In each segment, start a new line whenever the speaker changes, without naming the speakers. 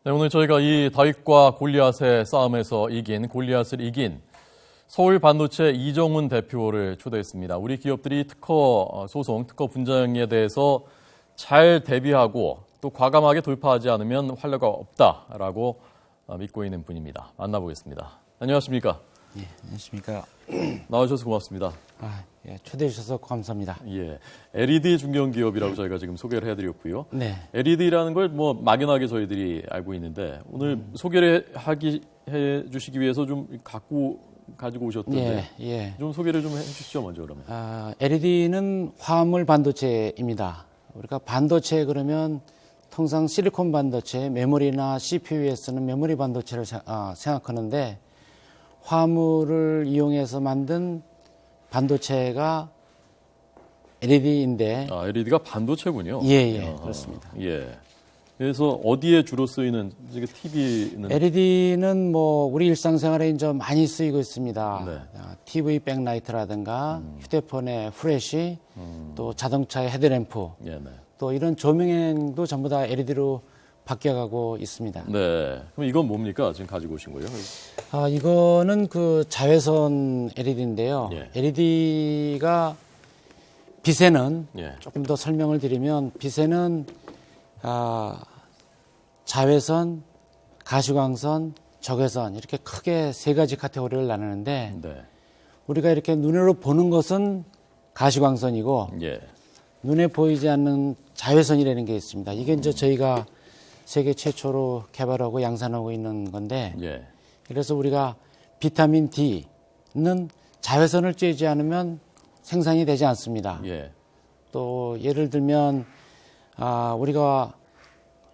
네, 오늘 저희가 이 다윗과 골리앗의 싸움에서 이긴 골리앗을 이긴 서울 반도체 이정훈 대표를 초대했습니다. 우리 기업들이 특허 소송, 특허 분쟁에 대해서 잘 대비하고 또 과감하게 돌파하지 않으면 활로가 없다라고 믿고 있는 분입니다. 만나보겠습니다. 안녕하십니까?
예, 안녕하십니까?
나와주셔서 고맙습니다.
예, 초대해 주셔서 감사합니다.
예, LED 중견기업이라고 저희가 지금 소개를 해드렸고요.
네.
LED라는 걸 뭐 막연하게 저희들이 알고 있는데 오늘 소개를 해주시기 위해서 좀 가지고 오셨던데 좀 소개를 좀 해주시죠 먼저 그러면.
LED는 화물 반도체입니다. 우리가 반도체 그러면 통상 실리콘 반도체, 메모리나 CPU에 쓰는 메모리 반도체를 생각하는데 화물을 이용해서 만든 반도체가 LED인데.
LED가 반도체군요.
예, 그렇습니다.
예. 그래서 어디에 주로 쓰이는 TV는?
LED는 뭐 우리 일상생활에 이제 많이 쓰이고 있습니다.
네.
TV 백라이트라든가 휴대폰의 프레시, 또 자동차의 헤드램프, 또 이런 조명도 전부 다 LED로 바뀌어가고 있습니다.
네. 그럼 이건 뭡니까? 지금 가지고 오신 거예요?
이거는 그 자외선 LED인데요.
예.
LED가 빛에는
예.
조금 더 설명을 드리면 빛에는 자외선, 가시광선, 적외선 이렇게 크게 세 가지 카테고리를 나누는데
네.
우리가 이렇게 눈으로 보는 것은 가시광선이고
예.
눈에 보이지 않는 자외선이라는 게 있습니다. 이게 이제 저희가 세계 최초로 개발하고 양산하고 있는 건데
예.
그래서 우리가 비타민 D는 자외선을 쬐지 않으면 생산이 되지 않습니다.
예.
또 예를 들면 우리가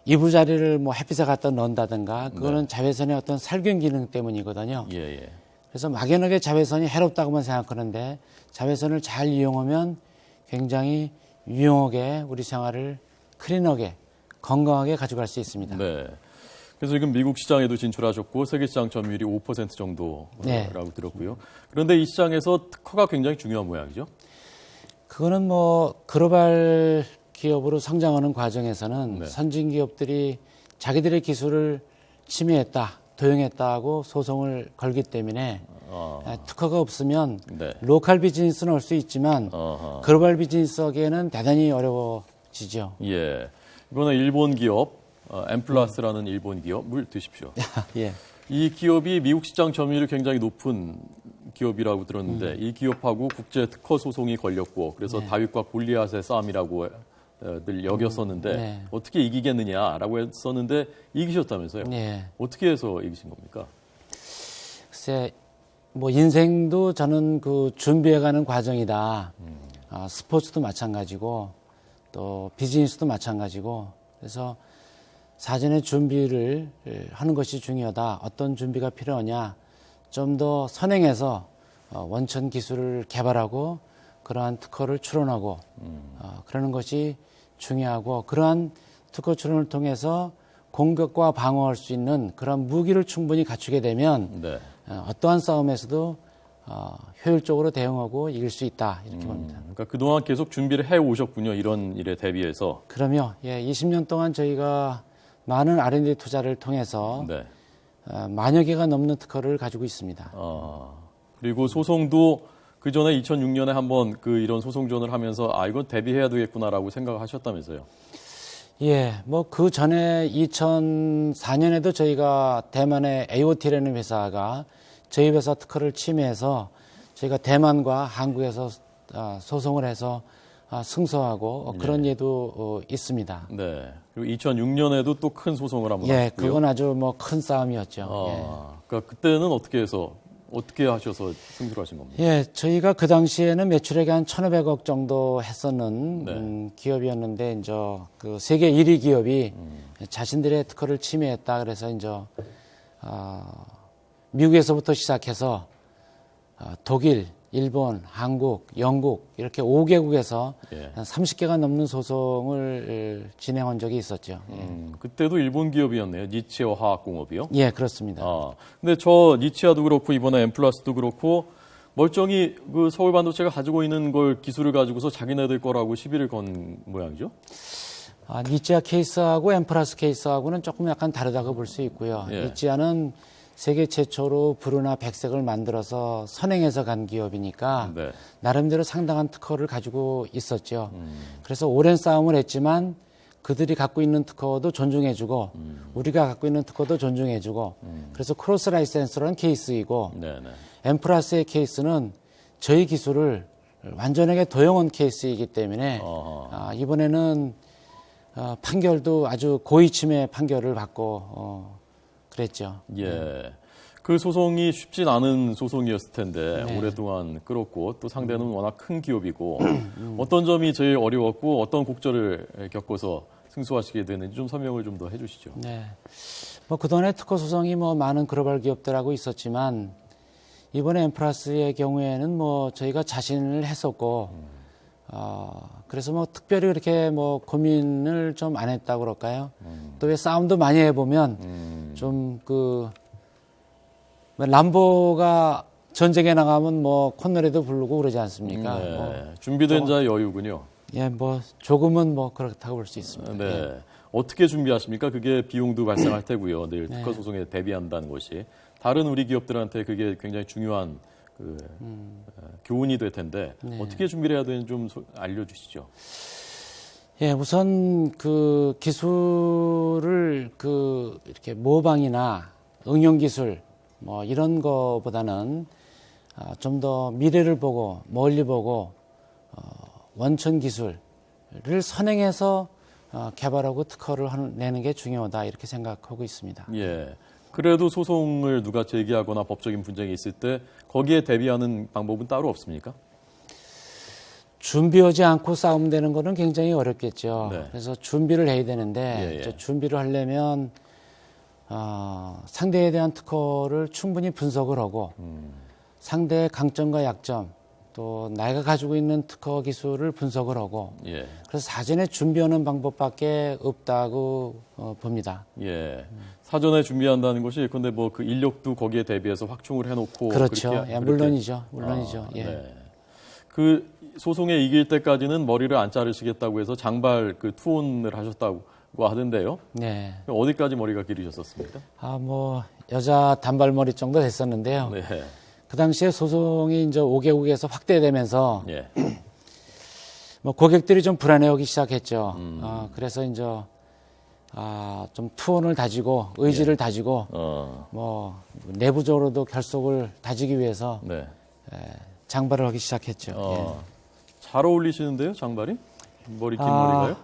이부자리를 뭐 햇빛에 갖다 넣는다든가 그거는 자외선의 어떤 살균 기능 때문이거든요.
예.
그래서 막연하게 자외선이 해롭다고만 생각하는데 자외선을 잘 이용하면 굉장히 유용하게 우리 생활을 클린하게 건강하게 가져갈 수 있습니다.
네. 그래서 지금 미국 시장에도 진출하셨고 세계 시장 점유율이 5% 정도라고 들었고요. 그런데 이 시장에서 특허가 굉장히 중요한 모양이죠.
그거는 뭐 글로벌 기업으로 성장하는 과정에서는 선진 기업들이 자기들의 기술을 침해했다, 도용했다고 소송을 걸기 때문에 특허가 없으면 로컬 비즈니스는 올 수 있지만 글로벌 비즈니스 하기에는 대단히 어려워지죠.
예. 이번에 일본 기업 엠플라스라는 일본 기업 물 드십시오.
예.
이 기업이 미국 시장 점유율이 굉장히 높은 기업이라고 들었는데 이 기업하고 국제 특허 소송이 걸렸고 그래서 다윗과 골리앗의 싸움이라고 늘 여겼었는데 어떻게 이기겠느냐라고 했었는데 이기셨다면서요? 어떻게 해서 이기신 겁니까?
글쎄, 뭐 인생도 저는 그 준비해가는 과정이다. 스포츠도 마찬가지고 또 비즈니스도 마찬가지고 그래서 사전에 준비를 하는 것이 중요하다. 어떤 준비가 필요하냐. 좀 더 선행해서 원천 기술을 개발하고 그러한 특허를 출원하고 그러는 것이 중요하고 그러한 특허 출원을 통해서 공격과 방어할 수 있는 그런 무기를 충분히 갖추게 되면 어떠한 싸움에서도 효율적으로 대응하고 이길 수 있다 이렇게 봅니다.
그러니까 그동안 계속 준비를 해 오셨군요. 이런 일에 대비해서.
그럼요. 20년 동안 저희가 많은 R&D 투자를 통해서 만여 개가 넘는 특허를 가지고 있습니다.
그리고 소송도 그 전에 2006년에 한번 이런 소송전을 하면서 이건 대비해야 되겠구나라고 생각을 하셨다면서요?
예, 뭐 그 전에 2004년에도 저희가 대만의 AOT라는 회사가 저희 회사 특허를 침해해서 저희가 대만과 한국에서 소송을 해서 승소하고 그런 예도 있습니다.
네. 그리고 2006년에도 또 큰 소송을 한번 하셨고요.
그건 아주 뭐 큰 싸움이었죠.
그러니까 그때는 어떻게 하셔서 승소를 하신 겁니까?
예, 저희가 그 당시에는 매출액이 한 1,500억 정도 했었는 기업이었는데 이제 그 세계 1위 기업이 자신들의 특허를 침해했다 그래서 이제 미국에서부터 시작해서 독일, 일본, 한국, 영국 이렇게 5개국에서 한 30개가 넘는 소송을 진행한 적이 있었죠.
그때도 일본 기업이었네요. 니치아 화학공업이요?
예, 그렇습니다.
근데 저 니치아도 그렇고 이번에 엠플라스도 그렇고 멀쩡히 그 서울 반도체가 가지고 있는 걸 기술을 가지고서 자기네들 거라고 시비를 건 모양이죠?
니찌아 케이스하고 엠프라스 케이스하고는 조금 약간 다르다고 볼 수 있고요.
예.
니찌아는 세계 최초로 브루나 백색을 만들어서 선행해서 간 기업이니까
네.
나름대로 상당한 특허를 가지고 있었죠. 그래서 오랜 싸움을 했지만 그들이 갖고 있는 특허도 존중해주고 우리가 갖고 있는 특허도 존중해주고 그래서 크로스 라이센스라는 케이스이고
네, 네.
엠프라스의 케이스는 저희 기술을 완전하게 도용한 케이스이기 때문에 이번에는 판결도 아주 고의침해 판결을 받고 그랬죠.
예. 그 소송이 쉽진 않은 소송이었을 텐데
네.
오랫동안 끌었고 또 상대는 워낙 큰 기업이고 어떤 점이 제일 어려웠고 어떤 곡절을 겪어서 승소하시게 되는지 좀 설명을 좀 더 해주시죠.
네. 뭐 그동안에 특허 소송이 뭐 많은 글로벌 기업들하고 있었지만 이번에 엠프라스의 경우에는 뭐 저희가 자신을 했었고 그래서 뭐 특별히 그렇게 뭐 고민을 좀 안 했다고 그럴까요? 또 왜 싸움도 많이 해보면 좀 람보가 전쟁에 나가면 뭐 콧노래도 부르고 그러지 않습니까?
네.
뭐,
준비된 자의 여유군요.
예, 뭐 조금은 뭐 그렇다고 볼 수 있습니다.
네.
예.
어떻게 준비하십니까? 그게 비용도 발생할 테고요. 내일 특허 소송에 대비한다는 것이 다른 우리 기업들한테 그게 굉장히 중요한 교훈이 될 텐데 어떻게 준비를 해야 되는지 좀 알려주시죠.
예, 우선 그 기술을 이렇게 모방이나 응용 기술 뭐 이런 거보다는 좀 더 미래를 보고 멀리 보고 원천 기술을 선행해서 개발하고 특허를 내는 게 중요하다 이렇게 생각하고 있습니다.
예. 그래도 소송을 누가 제기하거나 법적인 분쟁이 있을 때 거기에 대비하는 방법은 따로 없습니까?
준비하지 않고 싸움되는 거는 굉장히 어렵겠죠.
네.
그래서 준비를 해야 되는데
예.
이제 준비를 하려면 상대에 대한 특허를 충분히 분석을 하고 상대의 강점과 약점 또 내가 가지고 있는 특허 기술을 분석을 하고
예.
그래서 사전에 준비하는 방법밖에 없다고 봅니다.
예. 사전에 준비한다는 것이 근데 뭐 그 인력도 거기에 대비해서 확충을 해놓고
그렇죠.
그렇게-
예,
그렇게-
물론이죠. 예.
네. 그 소송에 이길 때까지는 머리를 안 자르시겠다고 해서 장발 그 투혼을 하셨다고 하던데요.
네.
어디까지 머리가 길으셨었습니까?
뭐 여자 단발머리 정도 됐었는데요.
네.
그 당시에 소송이 이제 5개국에서 확대되면서
예.
뭐 고객들이 좀 불안해하기 시작했죠. 그래서 이제 좀 투혼을 다지고 의지를 다지고 뭐 내부적으로도 결속을 다지기 위해서
네.
장발을 하기 시작했죠.
잘 어울리시는데요, 장발이? 머리 긴
아,
머리가요?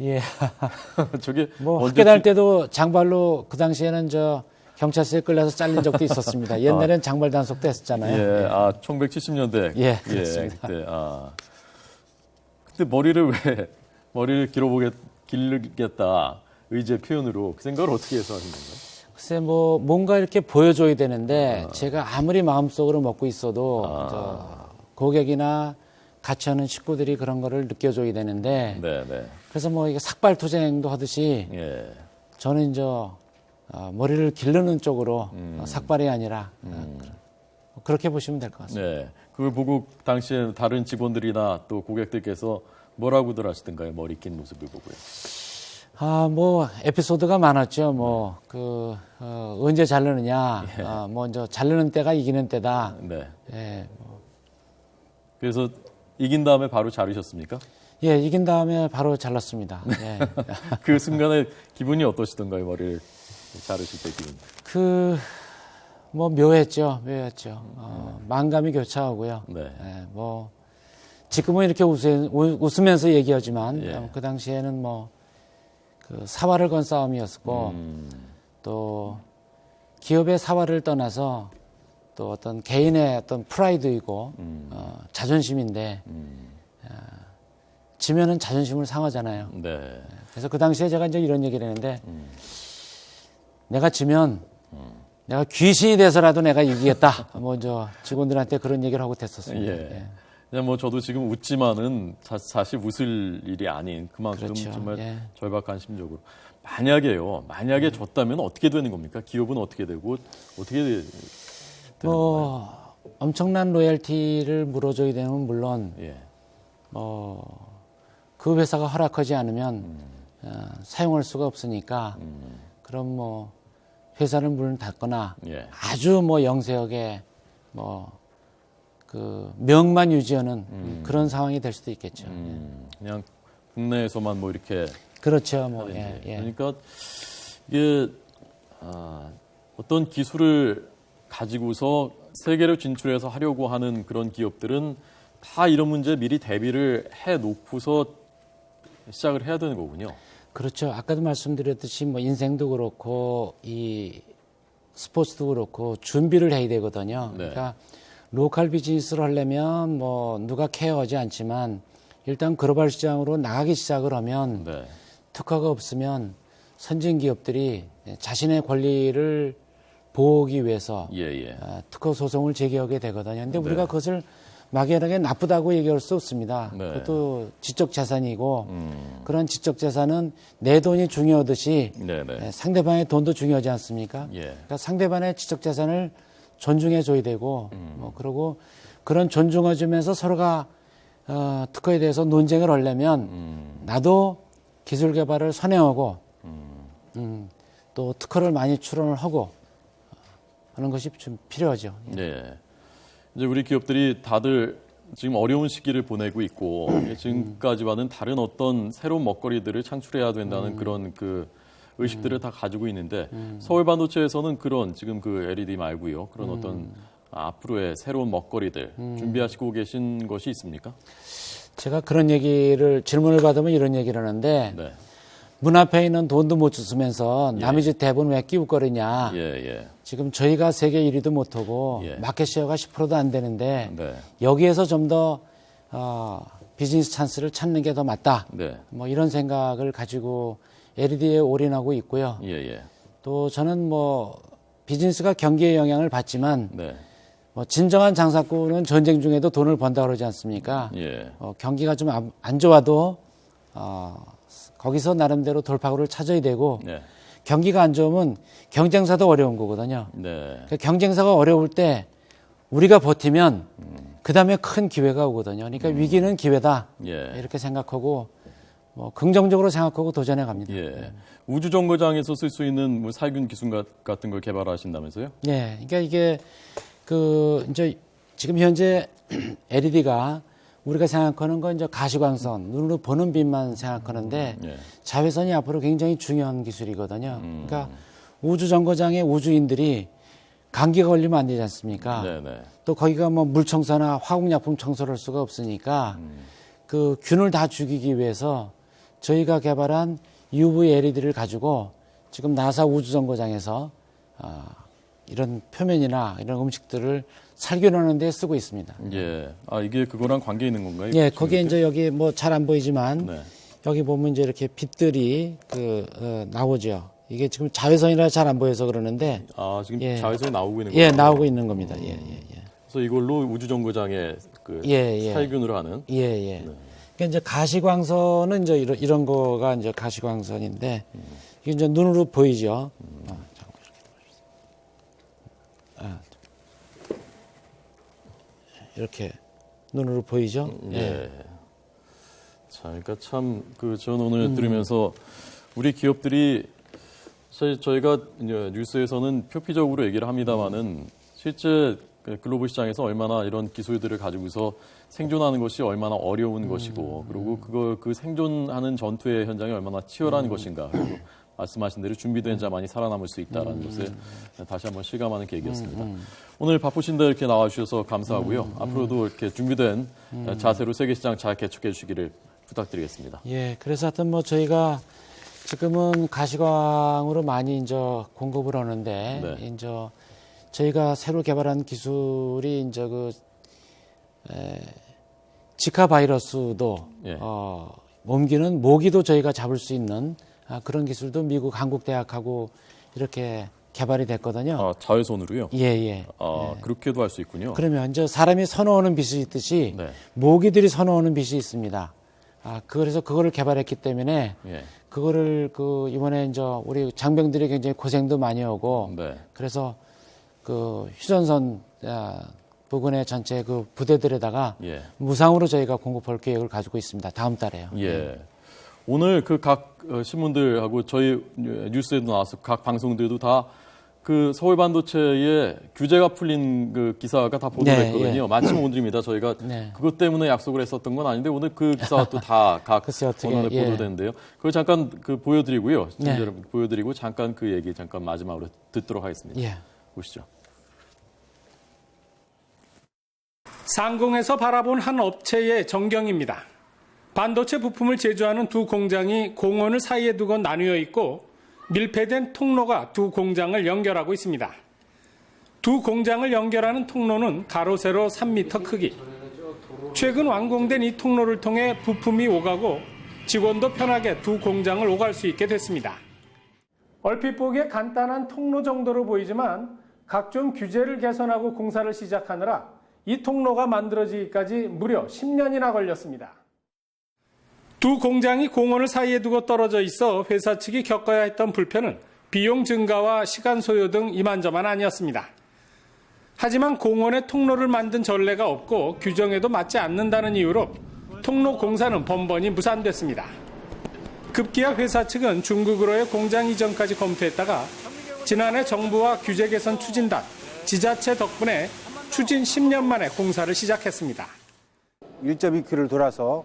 예.
저게
뭐
언제쯤-
학교 다닐 때도 장발로 그 당시에는 경찰서에 끌려서 잘린 적도 있었습니다. 옛날엔 장발 단속도 했었잖아요.
예, 1970년대.
예, 그렇습니다.
그때, 근데 머리를 길르겠다 의지의 표현으로 그 생각을 어떻게 해서 하신 건가요?
글쎄 뭐 뭔가 이렇게 보여줘야 되는데 제가 아무리 마음속으로 먹고 있어도 고객이나 같이 하는 식구들이 그런 거를 느껴줘야 되는데
네, 네.
그래서 뭐 이게 삭발투쟁도 하듯이
예.
저는 이제 머리를 기르는 쪽으로 삭발이 아니라 그렇게 보시면 될 것 같습니다.
네. 그걸 보고 당시에 다른 직원들이나 또 고객들께서 뭐라고들 하시던가요? 머리 긴 모습을 보고요.
뭐 에피소드가 많았죠. 언제 자르느냐. 뭐 이제 자르는 때가 이기는 때다.
네.
예,
그래서 이긴 다음에 바로 자르셨습니까?
예, 이긴 다음에 바로 잘랐습니다. 예.
그 순간에 기분이 어떠시던가요? 머리를 자르실 때 기분.
뭐 묘했죠. 만감이 교차하고요.
네.
예, 뭐 지금은 이렇게 웃으면서 얘기하지만
예.
그 당시에는 사활을 건 싸움이었고 또 기업의 사활을 떠나서 또 어떤 개인의 어떤 프라이드이고 자존심인데 지면은 자존심을 상하잖아요.
네.
그래서 그 당시에 제가 이제 이런 얘기를 했는데 내가 지면 내가 귀신이 돼서라도 내가 이기겠다. 뭐 직원들한테 그런 얘기를 하고 됐었습니다.
예. 그냥 뭐 저도 지금 웃지만은 사실 웃을 일이 아닌 그만큼
그렇죠.
정말
예.
절박한 심적으로. 만약에 졌다면 어떻게 되는 겁니까? 기업은 어떻게 되고 어떻게 되는 건가요?
엄청난 로열티를 물어줘야 되는 물론
예.
그 회사가 허락하지 않으면 사용할 수가 없으니까 그럼 뭐 회사를 문을 닫거나
예.
아주 뭐 영세하게 뭐 그 명만 유지하는 그런 상황이 될 수도 있겠죠.
그냥 국내에서만 뭐 이렇게
그렇죠. 뭐
하는지.
예.
그러니까 이게 어떤 기술을 가지고서 세계로 진출해서 하려고 하는 그런 기업들은 다 이런 문제 미리 대비를 해 놓고서 시작을 해야 되는 거군요.
그렇죠. 아까도 말씀드렸듯이 뭐 인생도 그렇고 이 스포츠도 그렇고 준비를 해야 되거든요.
네.
그러니까 로컬 비즈니스를 하려면 뭐 누가 케어하지 않지만 일단 글로벌 시장으로 나가기 시작을 하면
네.
특허가 없으면 선진 기업들이 자신의 권리를 보호하기 위해서
예.
특허 소송을 제기하게 되거든요. 근데
네.
우리가 그것을 막연하게 나쁘다고 얘기할 수 없습니다.
네.
그것도 지적 자산이고 그런 지적 자산은 내 돈이 중요하듯이
네네.
상대방의 돈도 중요하지 않습니까?
예.
그러니까 상대방의 지적 자산을 존중해 줘야 되고 뭐 그리고 그런 존중해 주면서 서로가 특허에 대해서 논쟁을 하려면 나도 기술 개발을 선행하고 또 특허를 많이 출원을 하고 하는 것이 좀 필요하죠.
네. 이제 우리 기업들이 다들 지금 어려운 시기를 보내고 있고 지금까지와는 다른 어떤 새로운 먹거리들을 창출해야 된다는 그런 그 의식들을 다 가지고 있는데 서울 반도체에서는 그런 지금 그 LED 말고요. 그런 어떤 앞으로의 새로운 먹거리들 준비하시고 계신 것이 있습니까?
제가 그런 질문을 받으면 이런 얘기를 하는데
네.
문 앞에 있는 돈도 못 주면서 남의 집 대본 왜 끼우거리냐.
예.
지금 저희가 세계 1위도 못하고
예.
마켓 쉐어가 10%도 안 되는데
네.
여기에서 좀 더 비즈니스 찬스를 찾는 게 더 맞다.
네.
뭐 이런 생각을 가지고 LED에 올인하고 있고요.
예.
또 저는 뭐 비즈니스가 경기에 영향을 받지만
네.
뭐 진정한 장사꾼은 전쟁 중에도 돈을 번다 그러지 않습니까?
예.
경기가 좀 안 좋아도 거기서 나름대로 돌파구를 찾아야 되고
네.
경기가 안 좋으면 경쟁사도 어려운 거거든요.
네.
그러니까 경쟁사가 어려울 때 우리가 버티면 그 다음에 큰 기회가 오거든요. 그러니까 위기는 기회다
예.
이렇게 생각하고 뭐 긍정적으로 생각하고 도전해 갑니다.
예. 우주 정거장에서 쓸 수 있는 뭐 살균 기술 같은 걸 개발하신다면서요?
예, 그러니까 이게 이제 지금 현재 LED가 우리가 생각하는 건 이제 가시광선, 눈으로 보는 빛만 생각하는데
예.
자외선이 앞으로 굉장히 중요한 기술이거든요. 그러니까 우주 정거장의 우주인들이 감기가 걸리면 안 되지 않습니까?
네네.
또 거기가 뭐 물청소나 화학약품 청소를 할 수가 없으니까 그 균을 다 죽이기 위해서 저희가 개발한 UV LED를 가지고 지금 나사 우주 정거장에서 이런 표면이나 이런 음식들을 살균하는 데 쓰고 있습니다.
예. 이게 그거랑 관계 있는 건가요?
예, 거기에 이제 여기 뭐 잘 안 보이지만
네.
여기 보면 이제 이렇게 빛들이 나오죠. 이게 지금 자외선이라 잘 안 보여서 그러는데
지금
예.
자외선이 나오고 있는 거예요?
예, 나오고 있는 겁니다. 예.
그래서 이걸로 우주 정거장에 그
예.
살균을 하는.
예. 그러니까 이제 가시광선은 이제 이런 거가 이제 가시광선인데 이게 이제 눈으로 보이죠. 이렇게 눈으로 보이죠.
예. 자, 그러니까 참 전 오늘 들으면서 우리 기업들이 사실 저희가 이제 뉴스에서는 표피적으로 얘기를 합니다만은 실제 글로벌 시장에서 얼마나 이런 기술들을 가지고서 생존하는 것이 얼마나 어려운 것이고 그리고 그 생존하는 전투의 현장이 얼마나 치열한 것인가 그리고 말씀하신 대로 준비된 자만이 살아남을 수 있다는 것을 다시 한번 실감하는 계기였습니다. 오늘 바쁘신데 이렇게 나와주셔서 감사하고요. 앞으로도 이렇게 준비된 자세로 세계 시장 잘 개척해 주시기를 부탁드리겠습니다.
예, 그래서 하여튼 뭐 저희가 지금은 가시광으로 많이 이제 공급을 하는데
네.
이제 저희가 새로 개발한 기술이 이제 지카 바이러스도
예.
옮기는 모기도 저희가 잡을 수 있는 그런 기술도 미국 한국 대학하고 이렇게 개발이 됐거든요.
자외선으로요?
예.
그렇게도 할 수 있군요.
그러면 이제 사람이 선호하는 빛이 있듯이
네.
모기들이 선호하는 빛이 있습니다. 그래서 그거를 개발했기 때문에
예.
그거를 이번에 이제 우리 장병들이 굉장히 고생도 많이 하고
네.
그래서 휴전선 부근의 전체 부대들에다가
예.
무상으로 저희가 공급할 계획을 가지고 있습니다. 다음 달에요.
예. 오늘 그 각 신문들하고 저희 뉴스에도 나와서 각 방송들도 다 그 서울 반도체에 규제가 풀린 그 기사가 다 보도됐거든요.
네, 예.
마침 오늘입니다. 저희가
네.
그것 때문에 약속을 했었던 건 아닌데 오늘 그 기사가 또 다 각
글쎄 어떻게,
언론에
예.
보도됐는데요. 그걸 잠깐 그 보여드리고요.
네.
여러분 보여드리고 잠깐 그 얘기 잠깐 마지막으로 듣도록 하겠습니다.
예.
보시죠.
상공에서 바라본 한 업체의 전경입니다. 반도체 부품을 제조하는 두 공장이 공원을 사이에 두고 나뉘어 있고 밀폐된 통로가 두 공장을 연결하고 있습니다. 두 공장을 연결하는 통로는 가로 세로 3m 크기. 최근 완공된 이 통로를 통해 부품이 오가고 직원도 편하게 두 공장을 오갈 수 있게 됐습니다. 얼핏 보기에 간단한 통로 정도로 보이지만 각종 규제를 개선하고 공사를 시작하느라 이 통로가 만들어지기까지 무려 10년이나 걸렸습니다. 두 공장이 공원을 사이에 두고 떨어져 있어 회사 측이 겪어야 했던 불편은 비용 증가와 시간 소요 등 이만저만 아니었습니다. 하지만 공원에 통로를 만든 전례가 없고 규정에도 맞지 않는다는 이유로 통로 공사는 번번이 무산됐습니다. 급기야 회사 측은 중국으로의 공장 이전까지 검토했다가 지난해 정부와 규제 개선 추진단, 지자체 덕분에 추진 10년 만에 공사를 시작했습니다.
1.2km를 돌아서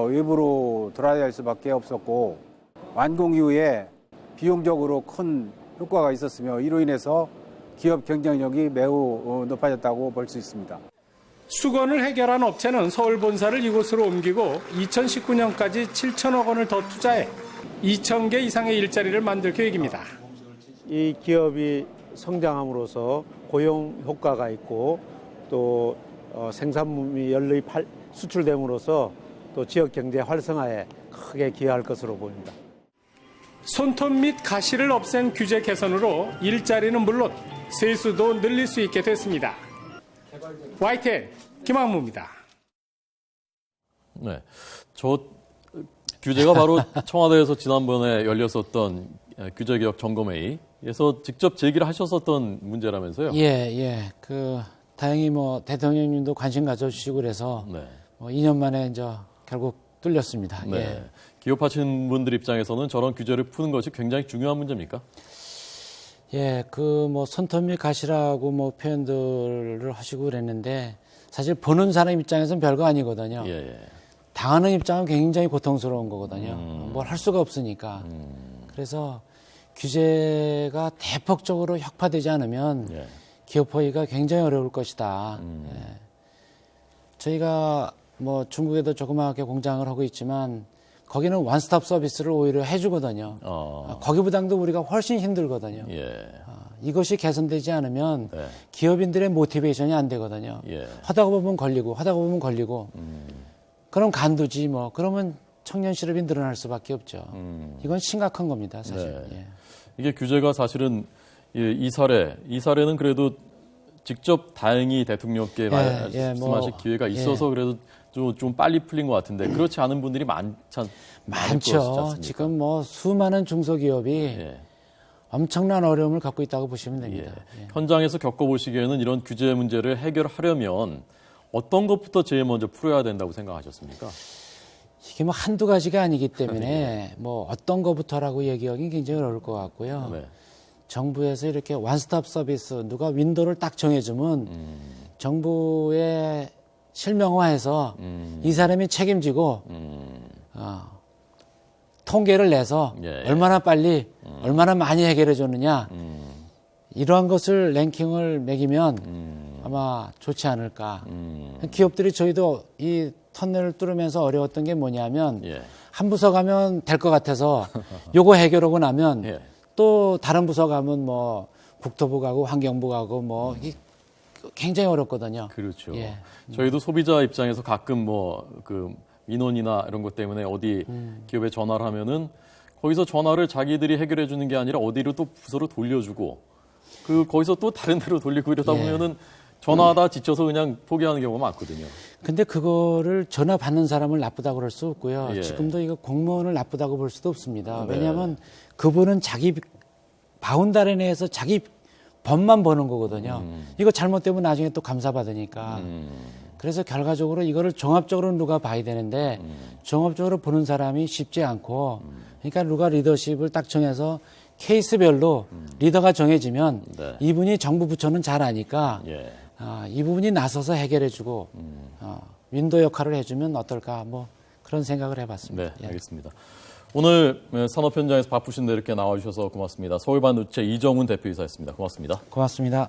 외부로 돌아야 할 수밖에 없었고 완공 이후에 비용적으로 큰 효과가 있었으며 이로 인해서 기업 경쟁력이 매우 높아졌다고 볼 수 있습니다.
수건을 해결한 업체는 서울 본사를 이곳으로 옮기고 2019년까지 7천억 원을 더 투자해 2,000개 이상의 일자리를 만들 계획입니다.
이 기업이 성장함으로써 고용 효과가 있고 또 생산품이 연료히 수출됨으로써 또 지역 경제 활성화에 크게 기여할 것으로 보입니다.
손톱 및 가시를 없앤 규제 개선으로 일자리는 물론 세수도 늘릴 수 있게 됐습니다. YTN 김학무입니다.
네, 저 규제가 바로 청와대에서 지난번에 열렸었던 규제개혁 점검회의에서 직접 제기를 하셨었던 문제라면서요?
예. 다행히 대통령님도 관심 가져주시고 그래서
네.
2년 만에 이제 결국 뚫렸습니다.
네.
예.
기업하시는 분들 입장에서는 저런 규제를 푸는 것이 굉장히 중요한 문제입니까?
예, 손톱 및 가시라고 표현들을 하시고 그랬는데 사실 보는 사람 입장에서는 별거 아니거든요.
예.
당하는 입장은 굉장히 고통스러운 거거든요. 뭘 할 수가 없으니까. 그래서 규제가 대폭적으로 혁파되지 않으면
예.
기업 호의가 굉장히 어려울 것이다. 예. 저희가 중국에도 조그맣게 공장을 하고 있지만 거기는 원스톱 서비스를 오히려 해주거든요. 거기보다도 우리가 훨씬 힘들거든요.
예.
이것이 개선되지 않으면
네.
기업인들의 모티베이션이 안 되거든요.
예.
하다가 보면 걸리고 그럼 간두지 그러면 청년 실업이 늘어날 수밖에 없죠. 이건 심각한 겁니다, 사실.
네.
예.
이게 규제가 사실은 이 사례는 그래도 직접 다행히 대통령께 말씀하실 기회가 있어서 그래도 좀 빨리 풀린 것 같은데 그렇지 않은 분들이
많죠. 지금 수많은 중소기업이 엄청난 어려움을 갖고 있다고 보시면 됩니다.
예. 현장에서 겪어보시기에는 이런 규제 문제를 해결하려면 어떤 것부터 제일 먼저 풀어야 된다고 생각하셨습니까?
이게 한두 가지가 아니기 때문에 어떤 것부터라고 얘기하기는 굉장히 어려울 것 같고요.
네.
정부에서 이렇게 원스톱 서비스 누가 윈도우를 딱 정해주면 정부의 실명화해서 이 사람이 책임지고 통계를 내서 얼마나 빨리 얼마나 많이 해결해 줬느냐 이러한 것을 랭킹을 매기면 아마 좋지 않을까. 기업들이 저희도 이 터널을 뚫으면서 어려웠던 게 뭐냐면 한 부서 가면 될 것 같아서 요거 해결하고 나면 또 다른 부서 가면 국토부 가고 환경부 가고 굉장히 어렵거든요.
그렇죠.
예.
저희도 소비자 입장에서 가끔 민원이나 이런 것 때문에 어디 기업에 전화를 하면은 거기서 전화를 자기들이 해결해 주는 게 아니라 어디로 또 부서로 돌려주고 거기서 또 다른 데로 돌리고 이러다 보면은 전화하다 지쳐서 그냥 포기하는 경우가 많거든요. 근데
그거를 전화 받는 사람을 나쁘다고 그럴 수 없고요. 지금도 이거 공무원을 나쁘다고 볼 수도 없습니다. 왜냐하면 그분은 자기 바운다리 내에서 자기 법만 버는 거거든요. 이거 잘못되면 나중에 또 감사받으니까. 그래서 결과적으로 이거를 종합적으로 누가 봐야 되는데 종합적으로 보는 사람이 쉽지 않고 그러니까 누가 리더십을 딱 정해서 케이스별로 리더가 정해지면
네.
이분이 정부 부처는 잘 아니까
예.
이 부분이 나서서 해결해주고 윈도 역할을 해주면 어떨까 뭐 그런 생각을 해봤습니다.
네,
예.
알겠습니다. 오늘 산업 현장에서 바쁘신데 이렇게 나와주셔서 고맙습니다. 서울 반도체 이정훈 대표이사였습니다. 고맙습니다.
고맙습니다.